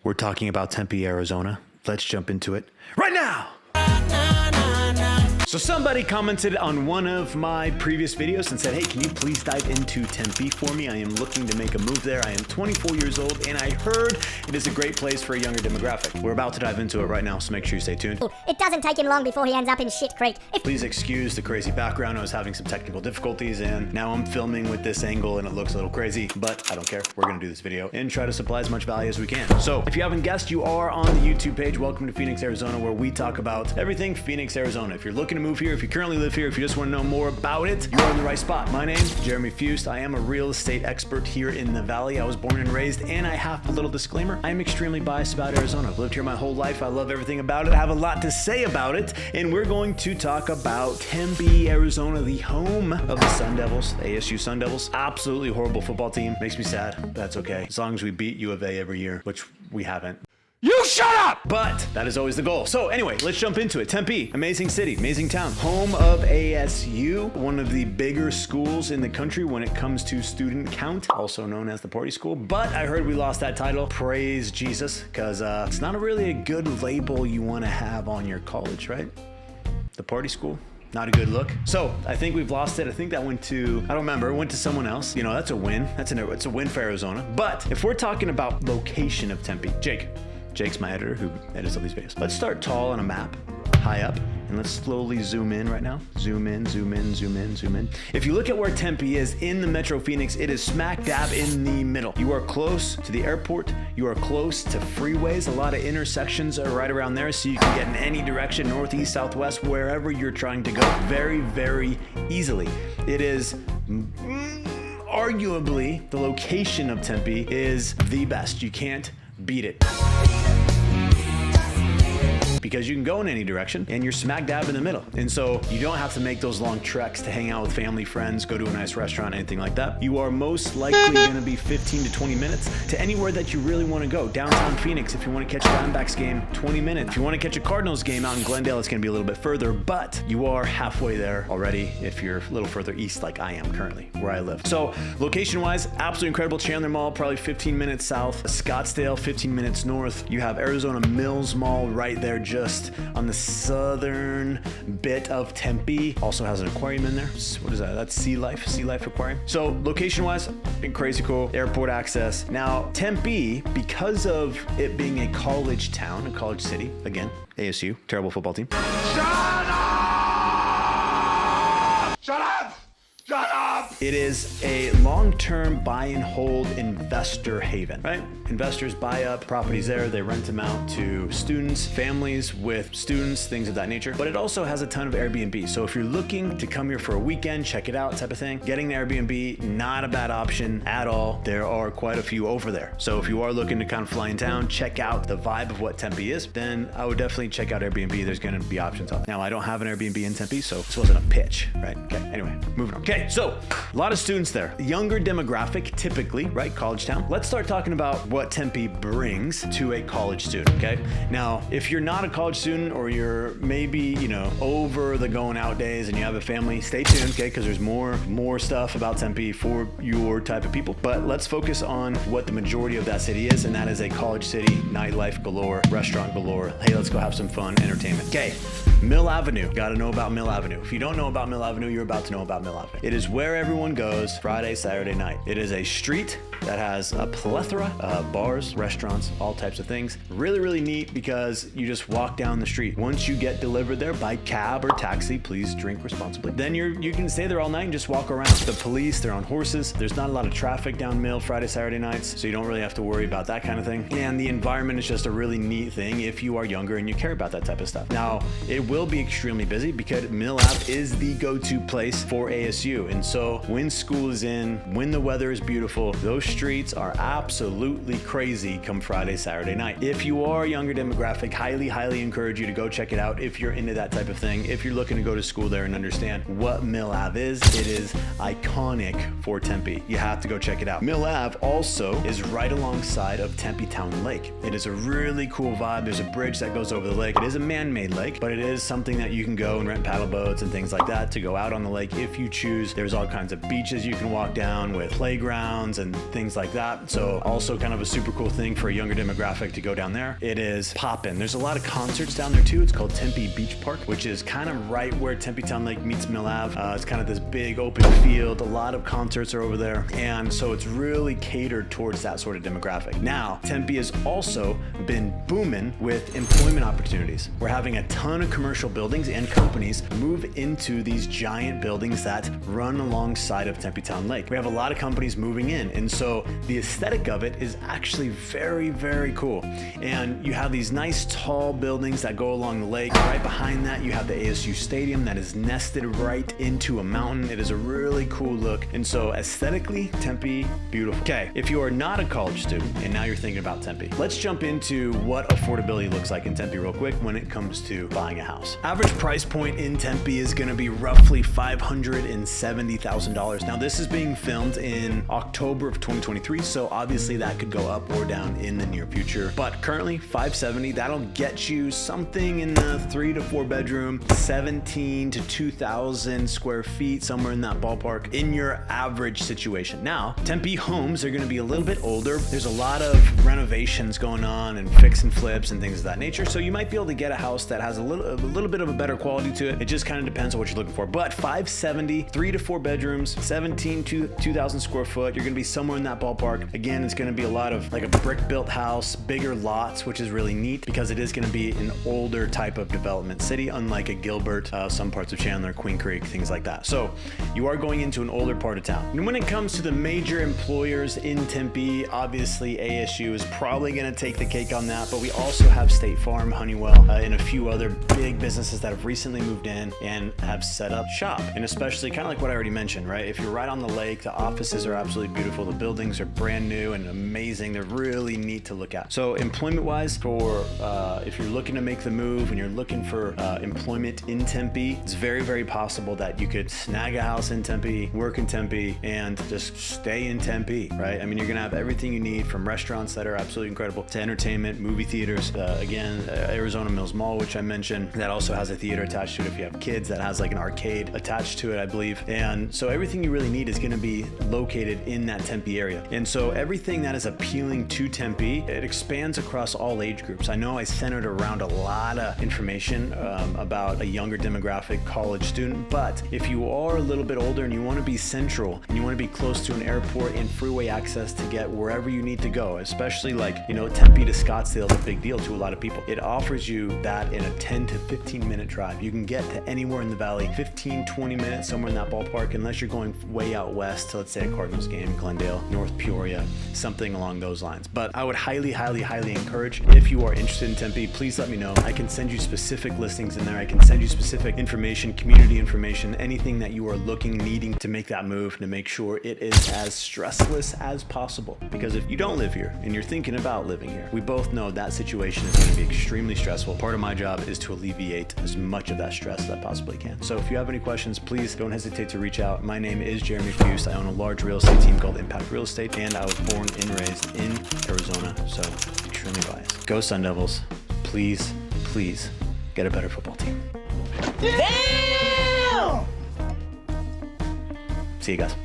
We're talking about Tempe, Arizona. Let's jump into it right now. So somebody commented on one of my previous videos and said, hey, can you please dive into Tempe for me? I am looking to make a move there. I am 24 years old and I heard it is a great place for a younger demographic. We're about to dive into it right now, so make sure you stay tuned. It doesn't take him long before he ends up in shit creek. Please excuse the crazy background. I was having some technical difficulties and now I'm filming with this angle and it looks a little crazy, but I don't care. We're gonna do this video and try to supply as much value as we can. So if you haven't guessed, you are on the YouTube page. Welcome to Phoenix, Arizona, where we talk about everything Phoenix, Arizona. If you're looking to move here, if you currently live here, if you just want to know more about it, you're in the right spot. My name's Jeremy Fuhst. I am a real estate expert here in the Valley. I was born and raised, and I have a little disclaimer. I'm extremely biased about Arizona. I've lived here my whole life. I love everything about it. I have a lot to say about it, and we're going to talk about Tempe, Arizona, the home of the Sun Devils, the ASU Sun Devils. Absolutely horrible football team. Makes me sad. That's okay. As long as we beat U of A every year, which we haven't. You shut up! But that is always the goal. So anyway, let's jump into it. Tempe, amazing city, amazing town. Home of ASU, one of the bigger schools in the country when it comes to student count, also known as the party school. But I heard we lost that title. Praise Jesus, because it's not really a good label you want to have on your college, right? The party school. Not a good look. So I think we've lost it. I think that went to, I don't remember, it went to someone else. You know, that's a win. It's a win for Arizona. But if we're talking about location of Tempe, Jake's my editor who edits all these videos. Let's start tall on a map, high up, and let's slowly zoom in right now. Zoom in, zoom in, zoom in, zoom in. If you look at where Tempe is in the Metro Phoenix, it is smack dab in the middle. You are close to the airport. You are close to freeways. A lot of intersections are right around there, so you can get in any direction, northeast, southwest, wherever you're trying to go very, very easily. It is arguably, the location of Tempe is the best. You can't beat it. Because you can go in any direction and you're smack dab in the middle. And so you don't have to make those long treks to hang out with family, friends, go to a nice restaurant, anything like that. You are most likely gonna be 15 to 20 minutes to anywhere that you really wanna go. Downtown Phoenix, if you wanna catch a Diamondbacks game, 20 minutes. If you wanna catch a Cardinals game out in Glendale, it's gonna be a little bit further, but you are halfway there already if you're a little further east like I am currently, where I live. So location-wise, absolutely incredible. Chandler Mall, probably 15 minutes south. Scottsdale, 15 minutes north. You have Arizona Mills Mall right there, just on the southern bit of Tempe. Also has an aquarium in there. What is that? That's Sea Life Aquarium. So location-wise, been crazy cool. Airport access. Now, Tempe, because of it being a college town, a college city, again, ASU, terrible football team. Shut up! Shut up! Shut up! It is a long-term buy and hold investor haven, right? Investors buy up properties there, they rent them out to students, families with students, things of that nature. But it also has a ton of Airbnb. So if you're looking to come here for a weekend, check it out type of thing, getting the Airbnb, not a bad option at all. There are quite a few over there. So if you are looking to kind of fly in town, check out the vibe of what Tempe is, then I would definitely check out Airbnb. There's gonna be options out there. Now, I don't have an Airbnb in Tempe, so this wasn't a pitch, right? Okay, anyway, moving on. Okay, so a lot of students there. Younger demographic, typically, right? College town. Let's start talking about what Tempe brings to a college student, okay? Now, if you're not a college student or you're maybe, you know, over the going out days and you have a family, stay tuned, okay? Because there's more stuff about Tempe for your type of people. But let's focus on what the majority of that city is, and that is a college city, nightlife galore, restaurant galore. Hey, let's go have some fun, entertainment. Okay, Mill Avenue. Gotta know about Mill Avenue. If you don't know about Mill Avenue, you're about to know about Mill Avenue. It is where everyone goes Friday, Saturday night. It is a street that has a plethora of bars, restaurants, all types of things. Really, really neat because you just walk down the street. Once you get delivered there by cab or taxi, please drink responsibly. Then you can stay there all night and just walk around. The police, they're on horses. There's not a lot of traffic down Mill Friday, Saturday nights, so you don't really have to worry about that kind of thing. And the environment is just a really neat thing if you are younger and you care about that type of stuff. Now, it will be extremely busy because Mill Ave is the go-to place for ASU. And so when school is in, when the weather is beautiful, those streets are absolutely crazy come Friday, Saturday night. If you are a younger demographic, highly encourage you to go check it out if you're into that type of thing. If you're looking to go to school there and understand what Mill Ave is, it is iconic for Tempe. You have to go check it out. Mill Ave also is right alongside of Tempe Town Lake. It is a really cool vibe. There's a bridge that goes over the lake. It is a man-made lake, but it is something that you can go and rent paddle boats and things like that to go out on the lake if you choose. There's all kinds kinds of beaches you can walk down with playgrounds and things like that. So also kind of a super cool thing for a younger demographic to go down there. It is poppin'. There's a lot of concerts down there too. It's called Tempe Beach Park, which is kind of right where Tempe Town Lake meets Mill Ave. It's kind of this big open field. A lot of concerts are over there. And so it's really catered towards that sort of demographic. Now, Tempe has also been booming with employment opportunities. We're having a ton of commercial buildings and companies move into these giant buildings that run alongside of Tempe Town Lake. We have a lot of companies moving in, and so the aesthetic of it is actually very, very cool. And you have these nice tall buildings that go along the lake. Right behind that, you have the ASU Stadium that is nested right into a mountain. It is a really cool look. And so aesthetically, Tempe, beautiful. Okay, if you are not a college student and now you're thinking about Tempe, let's jump into what affordability looks like in Tempe real quick when it comes to buying a house. Average price point in Tempe is going to be roughly $570,000. Now this is being filmed in October of 2023, so obviously that could go up or down in the near future. But currently $570,000, that'll get you something in the 3 to 4 bedroom, 17 to 2,000 square feet, somewhere in that ballpark in your average situation. Now, Tempe homes are going to be a little bit older. There's a lot of renovations going on and fix and flips and things of that nature. So you might be able to get a house that has a little bit of a better quality to it. It just kind of depends on what you're looking for. But $570,000, 3 to 4 bedrooms, 17 to 2,000 square foot. You're going to be somewhere in that ballpark. Again, it's going to be a lot of like a brick built house, bigger lots, which is really neat because it is going to be an older type of development city, unlike a Gilbert, some parts of Chandler, Queen Creek, things like that. So you are going into an older part of town. And when it comes to the major employers in Tempe, obviously ASU is probably going to take the cake on that, but we also have State Farm, Honeywell, and a few other big businesses that have recently moved in and have set up shop. And especially kind of like what I already mentioned, right? If you're right on the lake, the offices are absolutely beautiful. The buildings are brand new and amazing. They're really neat to look at. So employment wise, for if you're looking to make the move and you're looking for employment in Tempe, it's very, very possible that you could snag a house in Tempe, work in Tempe, and just stay in Tempe, right? I mean, you're gonna have everything you need, from restaurants that are absolutely incredible to entertainment, movie theaters. Again, Arizona Mills Mall, which I mentioned, that also has a theater attached to it. If you have kids, that has like an arcade attached to it, I believe. And so everything you really need is gonna be located in that Tempe area. And so everything that is appealing to Tempe, it expands across all age groups. I know I centered around a lot of information about a younger demographic, college student, but if you are a little bit older and you want to be central and you want to be close to an airport and freeway access to get wherever you need to go, especially like, you know, Tempe to Scottsdale is a big deal to a lot of people. It offers you that in a 10 to 15 minute drive. You can get to anywhere in the valley, 15, 20 minutes, somewhere in that ballpark, unless you're going way out west to, let's say, a Cardinals game, Glendale, North Peoria, something along those lines. But I would highly, highly, highly encourage, if you are interested in Tempe, please let me know. I can send you specific listings in there. I can send you specific information, community information, anything that you are needing to make that move, to make sure it is as stressless as possible. Because if you don't live here and you're thinking about living here, we both know that situation is going to be extremely stressful. Part of my job is to alleviate as much of that stress as I possibly can. So if you have any questions, please don't hesitate to reach out. My name is Jeremy Fuhst. I own a large real estate team called Impact Real Estate, and I was born and raised in Arizona, so extremely biased. Go Sun Devils. Please, please get a better football team. Damn! See you guys.